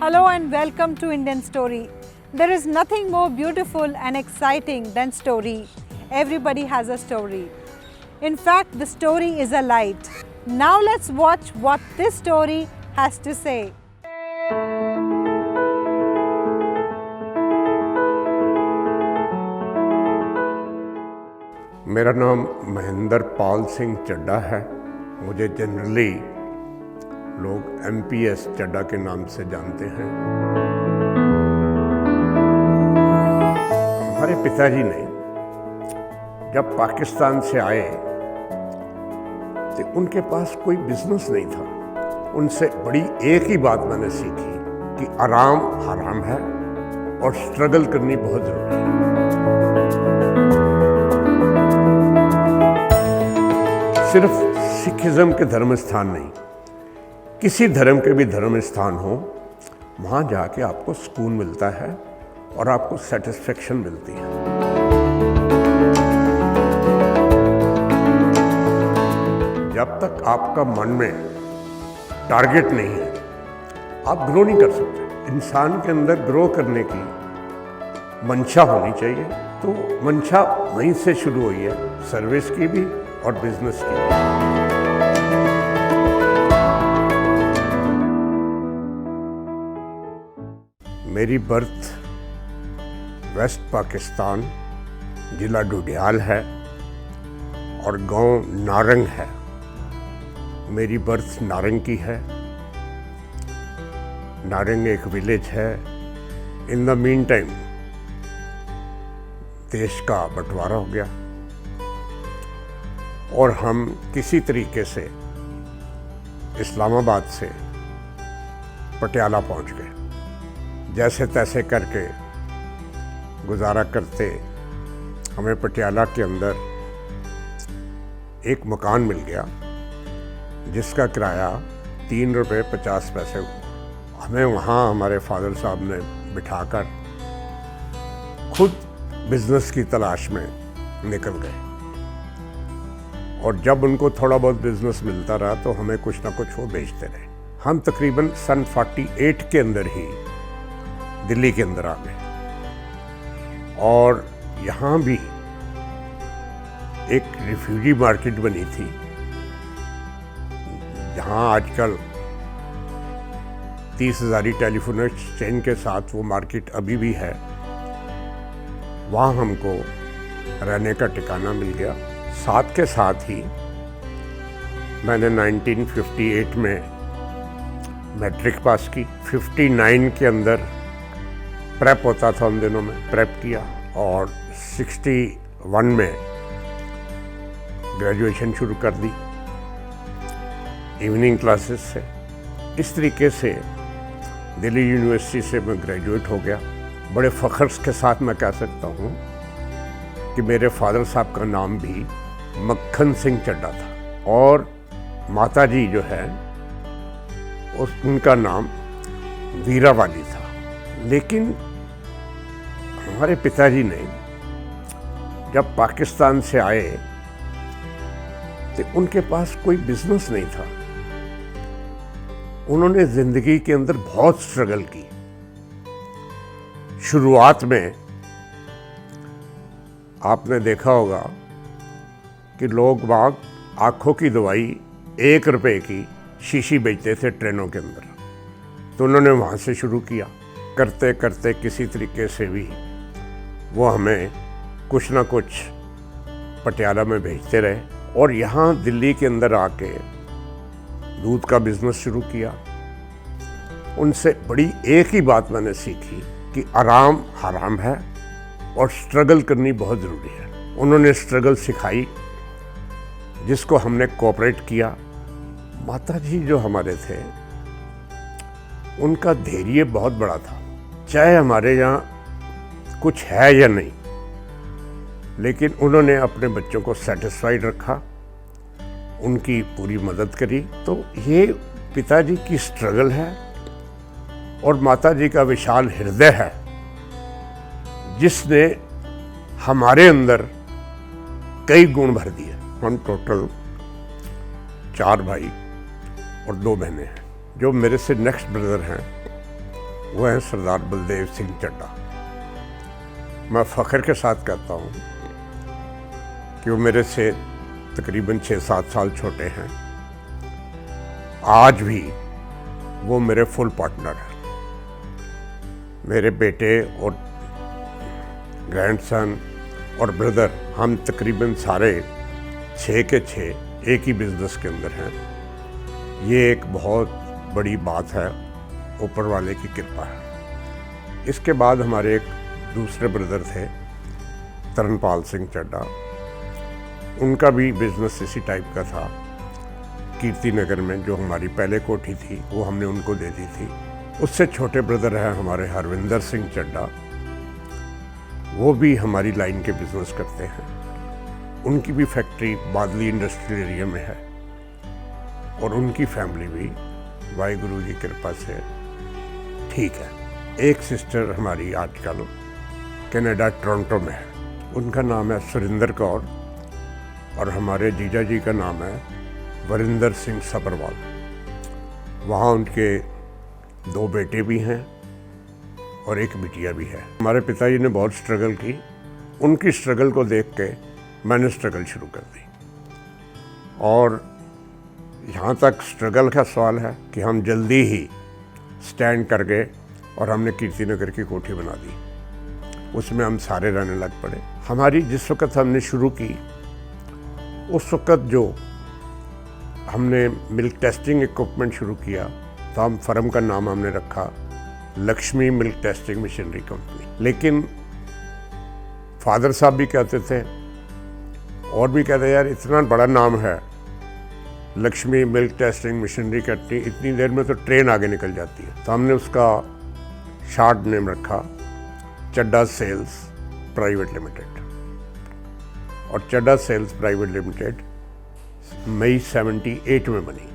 Hello and welcome to Indian Story. There is nothing more beautiful and exciting than story. Everybody has a story. In fact, the story is a light. Now let's watch what this story has to say. मेरा नाम महेंद्र पाल सिंह चड्ढा है। मुझे generally लोग MPS Chadha के नाम से जानते हैं। हमारे पिताजी ने जब पाकिस्तान से आए तो उनके पास कोई बिजनेस नहीं था। उनसे बड़ी एक ही बात मैंने सीखी कि आराम हराम है और स्ट्रगल करनी बहुत ज़रूरी है। सिर्फ सिखिज़्म के धर्म स्थान नहीं, किसी धर्म के भी धर्म स्थान हो, वहाँ जाके आपको सुकून मिलता है और आपको सेटिस्फेक्शन मिलती है। जब तक आपका मन में टारगेट नहीं है, आप ग्रो नहीं कर सकते। इंसान के अंदर ग्रो करने की मंशा होनी चाहिए। तो मंशा वहीं से शुरू हुई है, सर्विस की भी और बिजनेस की। मेरी बर्थ वेस्ट पाकिस्तान, जिला डुडियाल है और गांव नारंग है। मेरी बर्थ नारंग की है। नारंग एक विलेज है। इन द मीन टाइम देश का बंटवारा हो गया और हम किसी तरीके से इस्लामाबाद से पटियाला पहुंच गए। जैसे तैसे करके गुजारा करते हमें पटियाला के अंदर एक मकान मिल गया जिसका किराया 3 रुपये 50 पैसे। हमें वहाँ हमारे फादर साहब ने बिठाकर खुद बिजनेस की तलाश में निकल गए और जब उनको थोड़ा बहुत बिजनेस मिलता रहा तो हमें कुछ ना कुछ वो बेचते रहे। हम तकरीबन सन 48 के अंदर ही दिल्ली के अंदर आ गए और यहाँ भी एक रिफ्यूजी मार्केट बनी थी जहाँ आजकल 30,000 टेलीफोन एक्सचेंज के साथ वो मार्केट अभी भी है। वहाँ हमको रहने का ठिकाना मिल गया। साथ के साथ ही मैंने 1958 में मैट्रिक पास की। 59 के अंदर प्रेप होता था, उन दिनों में प्रेप किया और 61 में ग्रेजुएशन शुरू कर दी इवनिंग क्लासेस से। इस तरीके से दिल्ली यूनिवर्सिटी से मैं ग्रेजुएट हो गया। बड़े फ़ख्र के साथ मैं कह सकता हूँ कि मेरे फादर साहब का नाम भी मक्खन सिंह चड्ढा था और माता जी जो है उनका नाम वीरावाली था। लेकिन हमारे पिताजी ने जब पाकिस्तान से आए तो उनके पास कोई बिजनेस नहीं था। उन्होंने ज़िंदगी के अंदर बहुत स्ट्रगल की। शुरुआत में आपने देखा होगा कि लोग बाग आँखों की दवाई 1 रुपए की शीशी बेचते थे ट्रेनों के अंदर। तो उन्होंने वहाँ से शुरू किया। करते करते किसी तरीके से भी वो हमें कुछ ना कुछ पटियाला में भेजते रहे और यहाँ दिल्ली के अंदर आके दूध का बिजनेस शुरू किया। उनसे बड़ी एक ही बात मैंने सीखी कि आराम हराम है और स्ट्रगल करनी बहुत ज़रूरी है। उन्होंने स्ट्रगल सिखाई जिसको हमने कोऑपरेट किया। माता जी जो हमारे थे उनका धैर्य बहुत बड़ा था। चाहे हमारे यहाँ कुछ है या नहीं, लेकिन उन्होंने अपने बच्चों को सेटिस्फाइड रखा, उनकी पूरी मदद करी। तो ये पिताजी की स्ट्रगल है और माता जी का विशाल हृदय है जिसने हमारे अंदर कई गुण भर दिए। हम टोटल 4 भाई और 2 बहनें हैं। जो मेरे से नेक्स्ट ब्रदर हैं वो हैं सरदार बलदेव सिंह चड्ढा। मैं फ़ख्र के साथ कहता हूँ कि वो मेरे से तकरीबन 6-7 साल छोटे हैं। आज भी वो मेरे फुल पार्टनर हैं। मेरे बेटे और ग्रैंडसन और ब्रदर, हम तकरीबन सारे 6 के 6 एक ही बिज़नेस के अंदर हैं। ये एक बहुत बड़ी बात है, ऊपर वाले की कृपा है। इसके बाद हमारे एक दूसरे ब्रदर थे तरनपाल सिंह चड्ढा, उनका भी बिज़नेस इसी टाइप का था। कीर्ति नगर में जो हमारी पहले कोठी थी वो हमने उनको दे दी थी। उससे छोटे ब्रदर हैं हमारे हरविंदर सिंह चड्ढा, वो भी हमारी लाइन के बिज़नेस करते हैं। उनकी भी फैक्ट्री बादली इंडस्ट्रियल एरिया में है और उनकी फैमिली भी वाहिगुरु की कृपा से ठीक है। एक सिस्टर हमारी आजकल कनाडा टोरंटो में है, उनका नाम है सुरिंदर कौर और हमारे जीजा जी का नाम है वरिंदर सिंह सब्रवाल। वहाँ उनके 2 बेटे भी हैं और एक बिटिया भी है। हमारे पिताजी ने बहुत स्ट्रगल की, उनकी स्ट्रगल को देख के मैंने स्ट्रगल शुरू कर दी। और यहाँ तक स्ट्रगल का सवाल है कि हम जल्दी ही स्टैंड कर गए और हमने कीर्ति नगर की कोठी बना दी। उसमें हम सारे रहने लग पड़े। हमारी जिस वक्त हमने शुरू की, उस वक्त जो हमने मिल्क टेस्टिंग इक्विपमेंट शुरू किया तो हम फर्म का नाम हमने रखा Lakshmi milk testing machinery company. लेकिन फादर साहब भी कहते थे और भी कहते यार इतना बड़ा नाम है Lakshmi milk testing machinery company, इतनी देर में तो ट्रेन आगे निकल जाती है। तो हमने उसका शॉर्ट नेम रखा चड्ढा सेल्स प्राइवेट लिमिटेड। और चड्ढा सेल्स प्राइवेट लिमिटेड मई 78 में बनी।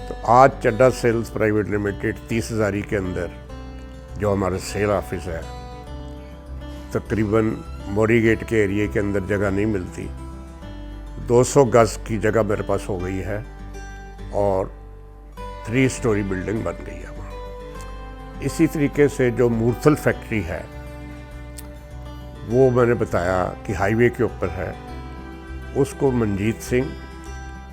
तो आज चड्ढा सेल्स प्राइवेट लिमिटेड 30,000 के अंदर जो हमारा सेल ऑफिस है, तकरीबन मोरी गेट के एरिया के अंदर जगह नहीं मिलती, 200 गज की जगह मेरे पास हो गई है और 3 स्टोरी बिल्डिंग बन गई है वहाँ। इसी तरीके से जो मूर्थल फैक्ट्री है वो मैंने बताया कि हाईवे के ऊपर है, उसको मनजीत सिंह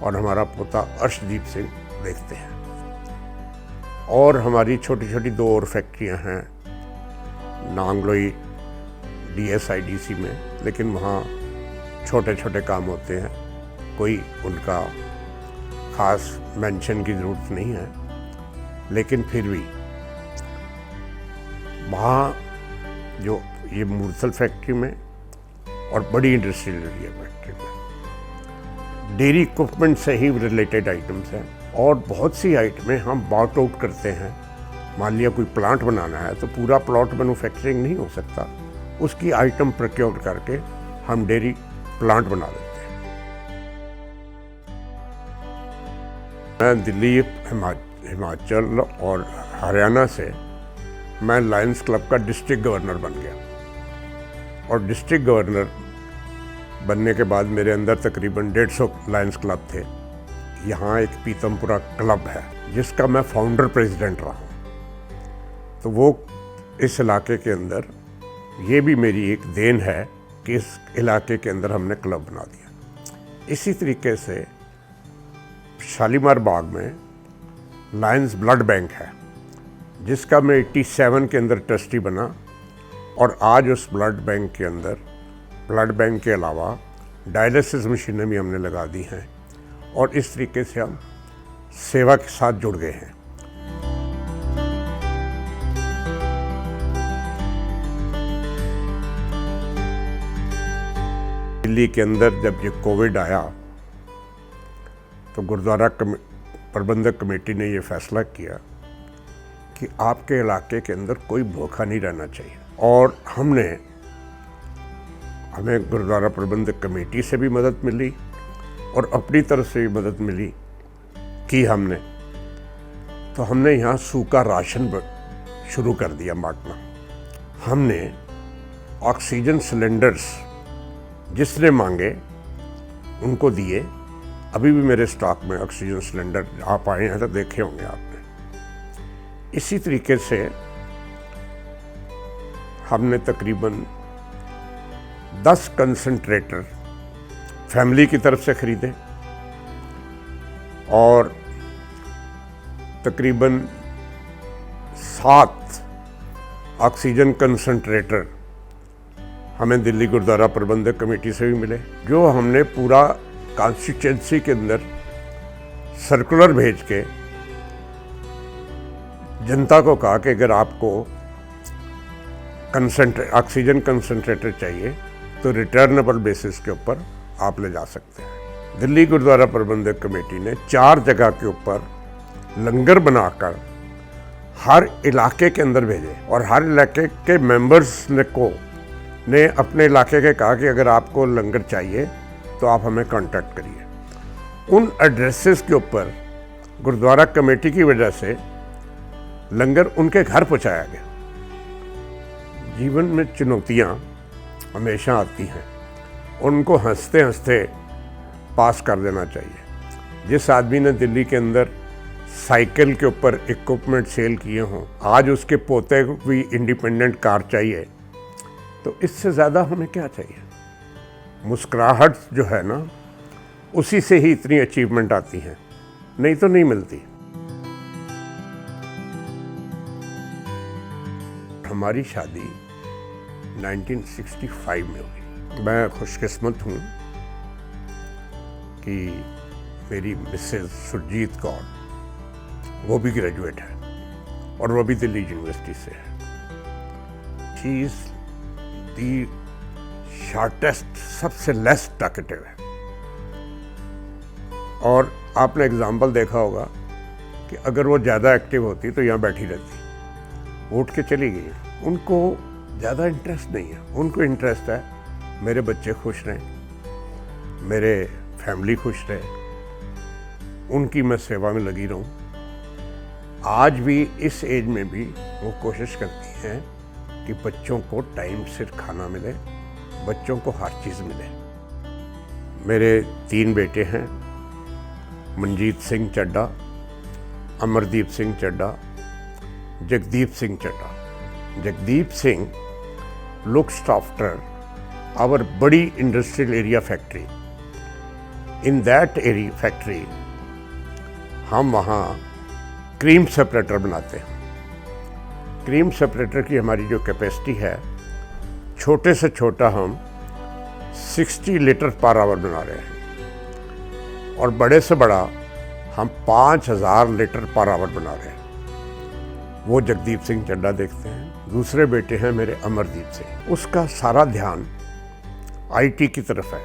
और हमारा पोता अर्शदीप सिंह देखते हैं। और हमारी छोटी छोटी 2 और फैक्ट्रियां हैं नांगलोई DSIDC में, लेकिन वहाँ छोटे छोटे काम होते हैं, कोई उनका ख़ास मेंशन की ज़रूरत नहीं है। लेकिन फिर भी वहाँ जो ये मूर्थल फैक्ट्री में और बड़ी इंडस्ट्रियल एरिया फैक्ट्री में डेयरी इक्विपमेंट से ही रिलेटेड आइटम्स हैं और बहुत सी आइटमें हम बाउट आउट करते हैं। मान लिया कोई प्लांट बनाना है तो पूरा प्लॉट मैन्युफैक्चरिंग नहीं हो सकता, उसकी आइटम प्रोक्योर करके हम डेयरी प्लांट बना देते हैं। मैं दिल्ली, हिमाचल और हरियाणा से मैं लायंस क्लब का डिस्ट्रिक्ट गवर्नर बन गया और डिस्ट्रिक्ट गवर्नर बनने के बाद मेरे अंदर तकरीबन 150 लायंस क्लब थे। यहाँ एक पीतमपुरा क्लब है जिसका मैं फाउंडर प्रेसिडेंट रहा हूँ। तो वो इस इलाके के अंदर, ये भी मेरी एक देन है कि इस इलाके के अंदर हमने क्लब बना दिया। इसी तरीके से शालीमार बाग में लायंस ब्लड बैंक है जिसका मैं 87 के अंदर ट्रस्टी बना और आज उस ब्लड बैंक के अंदर, ब्लड बैंक के अलावा डायलिसिस मशीनें भी हमने लगा दी हैं और इस तरीके से हम सेवा के साथ जुड़ गए हैं। दिल्ली के अंदर जब ये कोविड आया तो गुरुद्वारा प्रबंधक कमेटी ने ये फैसला किया कि आपके इलाके के अंदर कोई भूखा नहीं रहना चाहिए और हमें गुरुद्वारा प्रबंधक कमेटी से भी मदद मिली और अपनी तरफ से भी मदद मिली कि हमने यहाँ सूखा राशन शुरू कर दिया बांटना। हमने ऑक्सीजन सिलेंडर्स जिसने मांगे उनको दिए। अभी भी मेरे स्टॉक में ऑक्सीजन सिलेंडर आप आए हैं तो देखे होंगे आपने। इसी तरीके से हमने तकरीबन 10 कंसंट्रेटर फैमिली की तरफ से खरीदे और तकरीबन 7 ऑक्सीजन कंसंट्रेटर हमें दिल्ली गुरुद्वारा प्रबंधक कमेटी से भी मिले, जो हमने पूरा कॉन्स्टिट्यूंसी के अंदर सर्कुलर भेज के जनता को कहा कि अगर आपको ऑक्सीजन कंसंट्रेटर चाहिए तो रिटर्नेबल बेसिस के ऊपर आप ले जा सकते हैं। दिल्ली गुरुद्वारा प्रबंधक कमेटी ने 4 जगह के ऊपर लंगर बनाकर हर इलाके के अंदर भेजे और हर इलाके के मेंबर्स ने अपने इलाके के कहा कि अगर आपको लंगर चाहिए तो आप हमें कांटेक्ट करिए। उन एड्रेसेस के ऊपर गुरुद्वारा कमेटी की वजह से लंगर उनके घर पहुंचाया गया। जीवन में चुनौतियां हमेशा आती हैं, उनको हंसते हंसते पास कर देना चाहिए। जिस आदमी ने दिल्ली के अंदर साइकिल के ऊपर इक्विपमेंट सेल किए हों, आज उसके पोते को भी इंडिपेंडेंट कार चाहिए, तो इससे ज़्यादा हमें क्या चाहिए। मुस्कुराहट जो है ना, उसी से ही इतनी अचीवमेंट आती हैं, नहीं तो नहीं मिलती। हमारी शादी 1965 में हुई। मैं खुशकिस्मत हूँ कि मेरी मिसेस सुरजीत कौर, वो भी ग्रेजुएट है और वो भी दिल्ली यूनिवर्सिटी से है। शी इज़ दी शॉर्टेस्ट, सबसे लेस टॉकेटिव है। और आपने एग्जाम्पल देखा होगा कि अगर वो ज़्यादा एक्टिव होती तो यहाँ बैठी रहती, उठ के चली गई। उनको ज़्यादा इंटरेस्ट नहीं है, उनको इंटरेस्ट है मेरे बच्चे खुश रहें, मेरे फैमिली खुश रहे, उनकी मैं सेवा में लगी रहूं। आज भी इस एज में भी वो कोशिश करती हैं कि बच्चों को टाइम से खाना मिले, बच्चों को हर चीज़ मिले। मेरे 3 बेटे हैं, Manjeet Singh Chadda, Amardeep Singh Chadda, Jagdeep Singh Chadda. Jagdeep Singh looks after our बड़ी industrial area factory. In that area factory हम वहाँ क्रीम सेपरेटर बनाते हैं। क्रीम सेपरेटर की हमारी जो कैपेसिटी है, छोटे से छोटा हम 60 लीटर पर आवर बना रहे हैं और बड़े से बड़ा हम 5000 लीटर पर आवर बना रहे हैं। वो जगदीप सिंह चड्डा देखते हैं। दूसरे बेटे हैं मेरे अमरदीप सिंह, उसका सारा ध्यान आईटी की तरफ है,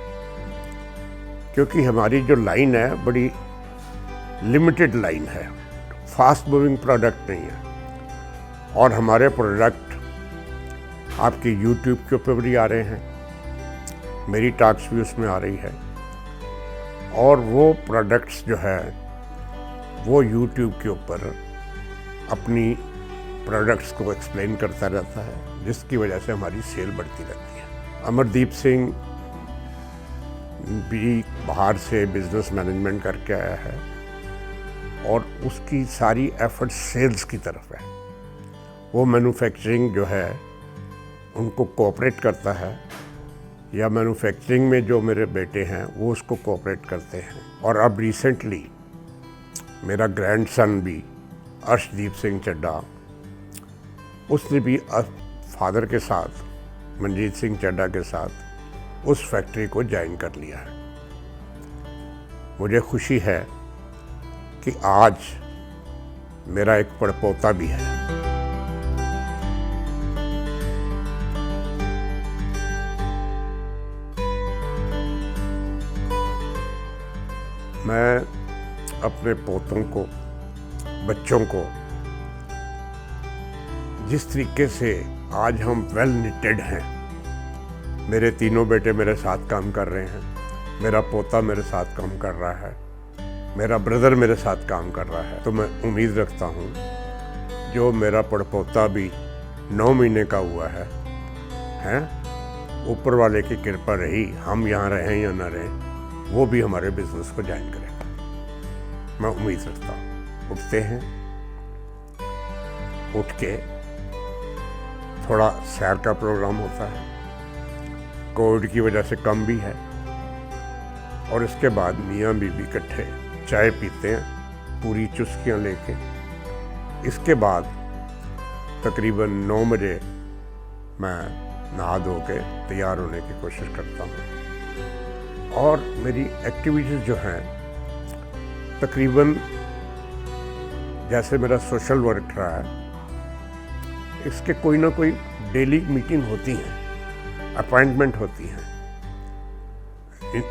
क्योंकि हमारी जो लाइन है बड़ी लिमिटेड लाइन है, फास्ट मूविंग प्रोडक्ट नहीं है। और हमारे प्रोडक्ट आपके यूट्यूब के ऊपर भी आ रहे हैं, मेरी टॉक्स भी उसमें आ रही है। और वो प्रोडक्ट्स जो है वो यूट्यूब के ऊपर अपनी प्रोडक्ट्स को एक्सप्लेन करता रहता है, जिसकी वजह से हमारी सेल बढ़ती रहती है। अमरदीप सिंह भी बाहर से बिजनेस मैनेजमेंट करके आया है और उसकी सारी एफर्ट सेल्स की तरफ है। वो मैन्युफैक्चरिंग जो है उनको कोऑपरेट करता है, या मैन्युफैक्चरिंग में जो मेरे बेटे हैं वो उसको कोऑपरेट करते हैं। और अब रिसेंटली मेरा ग्रैंडसन भी अर्शदीप सिंह चड्डा, उसने भी फादर के साथ, मनजीत सिंह चड्डा के साथ उस फैक्ट्री को ज्वाइन कर लिया है। मुझे खुशी है कि आज मेरा एक पड़पोता भी है। मैं अपने पोतों को, बच्चों को, जिस तरीके से आज हम वेल निटेड हैं, मेरे 3 बेटे मेरे साथ काम कर रहे हैं, मेरा पोता मेरे साथ काम कर रहा है, मेरा ब्रदर मेरे साथ काम कर रहा है, तो मैं उम्मीद रखता हूँ जो मेरा पड़पोता भी 9 महीने का हुआ है, ऊपर वाले की कृपा रही, हम यहाँ रहें या ना रहें, वो भी हमारे बिजनेस को ज्वाइन करेगा। मैं उम्मीद रखता हूँ। उठते हैं, उठ के थोड़ा सैर का प्रोग्राम होता है, कोविड की वजह से कम भी है, और इसके बाद मियाँ बीवी इकट्ठे चाय पीते हैं पूरी चुस्कियाँ लेके। इसके बाद तकरीबन 9 बजे मैं नहा धो के तैयार होने की कोशिश करता हूँ, और मेरी एक्टिविटीज़ जो हैं तकरीबन जैसे मेरा सोशल वर्क रहा है, इसके कोई ना कोई डेली मीटिंग होती हैं, अपॉइंटमेंट होती हैं।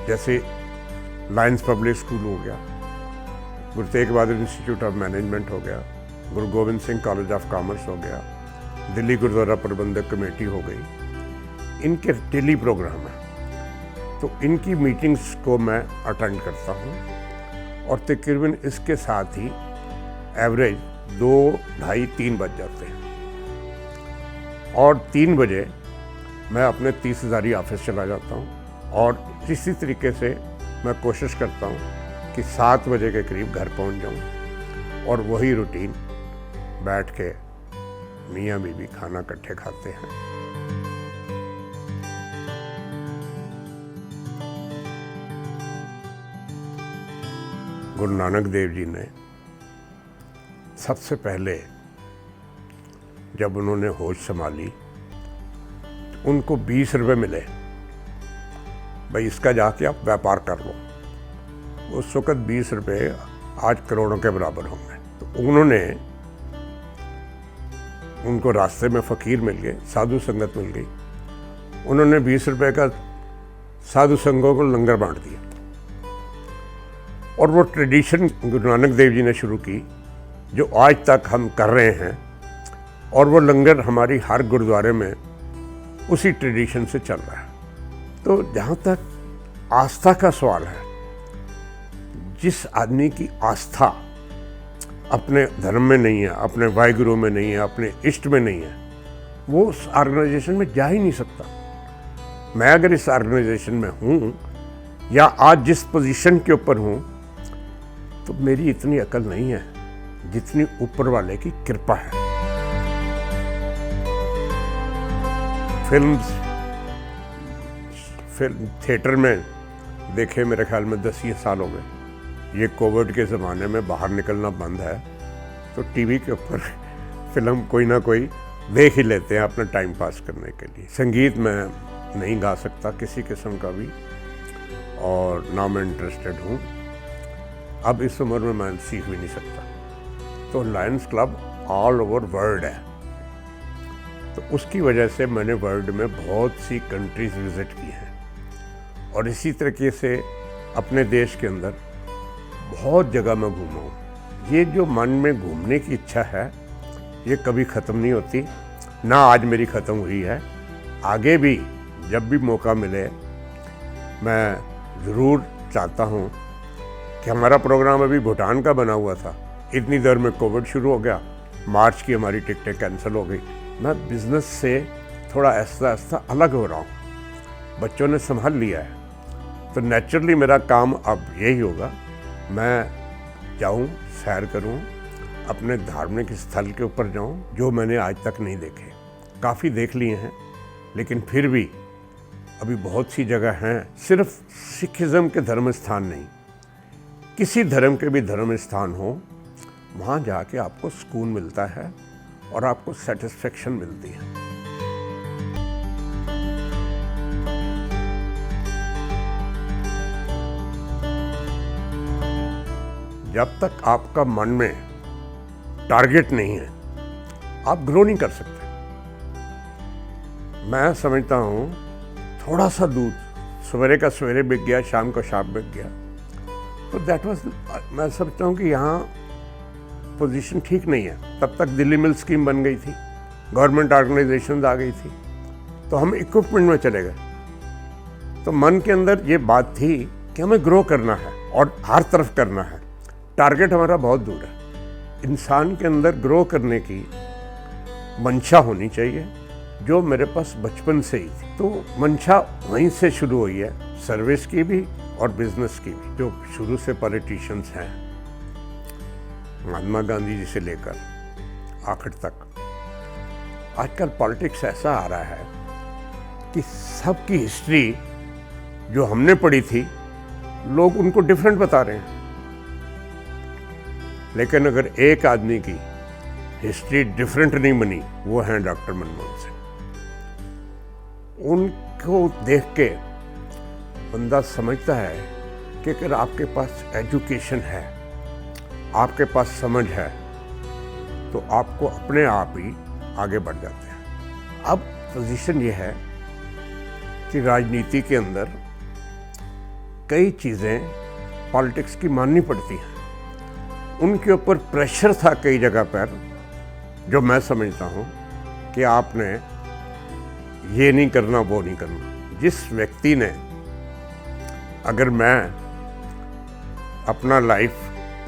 जैसे लायंस पब्लिक स्कूल हो गया, Guru Tegh Bahadur institute of management हो गया, गुरु Govind Singh college of commerce हो गया, दिल्ली गुरुद्वारा प्रबंधक कमेटी हो गई, इनके डेली प्रोग्राम हैं। तो इनकी मीटिंग्स को मैं अटेंड करता हूँ, और तकरीबन इसके साथ ही एवरेज 2, 2:30, 3 बज जाते हैं, और 3 बजे मैं अपने 30,000 ऑफिस चला जाता हूँ। और इसी तरीके से मैं कोशिश करता हूँ कि 7 बजे के करीब घर पहुँच जाऊँ, और वही रूटीन बैठ के मियाँ बीवी खाना इकट्ठे खाते हैं। गुरु नानक देव जी ने सबसे पहले जब उन्होंने होश संभाली, उनको 20 रुपये मिले, भाई इसका जाके आप व्यापार कर लो। उस वक़्त 20 रुपये आज करोड़ों के बराबर होंगे। तो उनको रास्ते में फ़कीर मिल गए, साधु संगत मिल गई, उन्होंने 20 रुपये का साधु संघों को लंगर बांट दिया। और वो ट्रेडिशन गुरु नानक देव जी ने शुरू की, जो आज तक हम कर रहे हैं, और वो लंगर हमारी हर गुरुद्वारे में उसी ट्रेडिशन से चल रहा है। तो जहाँ तक आस्था का सवाल है, जिस आदमी की आस्था अपने धर्म में नहीं है, अपने वाहिगुरु में नहीं है, अपने इष्ट में नहीं है, वो उस ऑर्गेनाइजेशन में जा ही नहीं सकता। मैं अगर इस ऑर्गेनाइजेशन में हूँ या आज जिस पोजीशन के ऊपर हूँ, तो मेरी इतनी अकल नहीं है जितनी ऊपर वाले की कृपा है। फिल्म थिएटर में देखे मेरे ख्याल में 10 साल हो गए। ये कोविड के ज़माने में बाहर निकलना बंद है, तो टीवी के ऊपर फिल्म कोई ना कोई देख ही लेते हैं अपना टाइम पास करने के लिए। संगीत में नहीं गा सकता किसी किस्म का भी, और ना मैं इंटरेस्टेड हूँ। अब इस उम्र में मैं सीख भी नहीं सकता। तो Lions club all over world है, तो उसकी वजह से मैंने वर्ल्ड में बहुत सी कंट्रीज़ विज़िट की हैं, और इसी तरीके से अपने देश के अंदर बहुत जगह मैं घूमा हूँ। ये जो मन में घूमने की इच्छा है, ये कभी ख़त्म नहीं होती, ना आज मेरी ख़त्म हुई है। आगे भी जब भी मौका मिले, मैं ज़रूर चाहता हूँ कि हमारा प्रोग्राम अभी भूटान का बना हुआ था, इतनी देर में कोविड शुरू हो गया, मार्च की हमारी टिकटें कैंसिल हो गई। मैं बिज़नेस से थोड़ा आहिस्ता आहिस्ता अलग हो रहा हूँ, बच्चों ने संभाल लिया है, तो नेचुरली मेरा काम अब यही होगा, मैं जाऊँ, सैर करूँ, अपने धार्मिक स्थल के ऊपर जाऊँ जो मैंने आज तक नहीं देखे। काफ़ी देख लिए हैं, लेकिन फिर भी अभी बहुत सी जगह हैं। सिर्फ सिखिज़म के धर्म स्थान नहीं, किसी धर्म के भी धर्म स्थान हो, वहाँ जाके आपको सुकून मिलता है और आपको सेटिस्फेक्शन मिलती है। जब तक आपका मन में टारगेट नहीं है, आप ग्रो नहीं कर सकते। मैं समझता हूँ थोड़ा सा दूध सवेरे का सवेरे बिक गया, शाम को शाम बिक गया, तो दैट वाज, मैं समझता हूँ कि यहाँ पोजीशन ठीक नहीं है। तब तक दिल्ली मिल स्कीम बन गई थी, गवर्नमेंट ऑर्गेनाइजेशंस आ गई थी, तो हम इक्विपमेंट में चले गए। तो मन के अंदर ये बात थी कि हमें ग्रो करना है और हर तरफ करना है। टारगेट हमारा बहुत दूर है। इंसान के अंदर ग्रो करने की मंशा होनी चाहिए, जो मेरे पास बचपन से ही थी। तो मंशा वहीं से शुरू हुई है, सर्विस की भी और बिजनेस की भी। जो शुरू से पॉलिटिशियंस हैं, महात्मा गांधी जी से लेकर आखिर तक, आजकल पॉलिटिक्स ऐसा आ रहा है कि सबकी हिस्ट्री जो हमने पढ़ी थी लोग उनको डिफरेंट बता रहे हैं। लेकिन अगर एक आदमी की हिस्ट्री डिफरेंट नहीं बनी, वो हैं डॉक्टर मनमोहन सिंह। उनको देख के बंदा समझता है कि अगर आपके पास एजुकेशन है, आपके पास समझ है, तो आपको अपने आप ही आगे बढ़ जाते हैं। अब पोजीशन ये है कि राजनीति के अंदर कई चीज़ें पॉलिटिक्स की माननी पड़ती हैं। उनके ऊपर प्रेशर था कई जगह पर, जो मैं समझता हूँ कि आपने ये नहीं करना, वो नहीं करना। जिस व्यक्ति ने, अगर मैं अपना life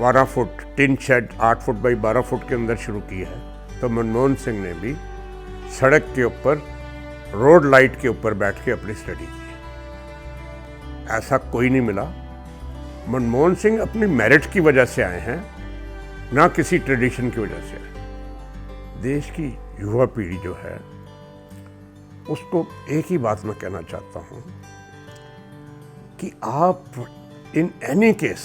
12 foot tin shed 8 foot by 12 foot के अंदर शुरू की है, तो मनमोहन सिंह ने भी सड़क के ऊपर, रोड लाइट के ऊपर बैठ के अपनी स्टडी की। ऐसा कोई नहीं मिला। मनमोहन सिंह अपनी मेरिट की वजह से आए हैं, ना किसी ट्रेडिशन की वजह से आए। देश की युवा पीढ़ी जो है, उसको एक ही बात मैं कहना चाहता हूँ कि आप इन एनी केस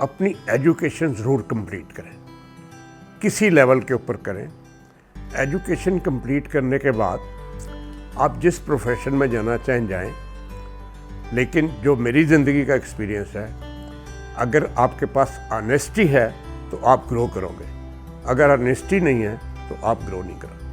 अपनी एजुकेशन ज़रूर कंप्लीट करें, किसी लेवल के ऊपर करें। एजुकेशन कंप्लीट करने के बाद आप जिस प्रोफेशन में जाना चाहें जाएं, लेकिन जो मेरी ज़िंदगी का एक्सपीरियंस है, अगर आपके पास ऑनेस्टी है तो आप ग्रो करोगे, अगर ऑनेस्टी नहीं है तो आप ग्रो नहीं करोगे।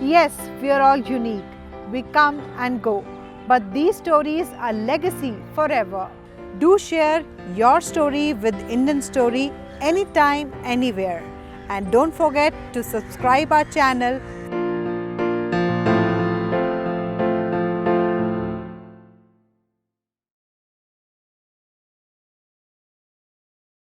Yes, we are all unique. We come and go. But these stories are legacy forever. Do share your story with Indian Story anytime, anywhere. And don't forget to subscribe our channel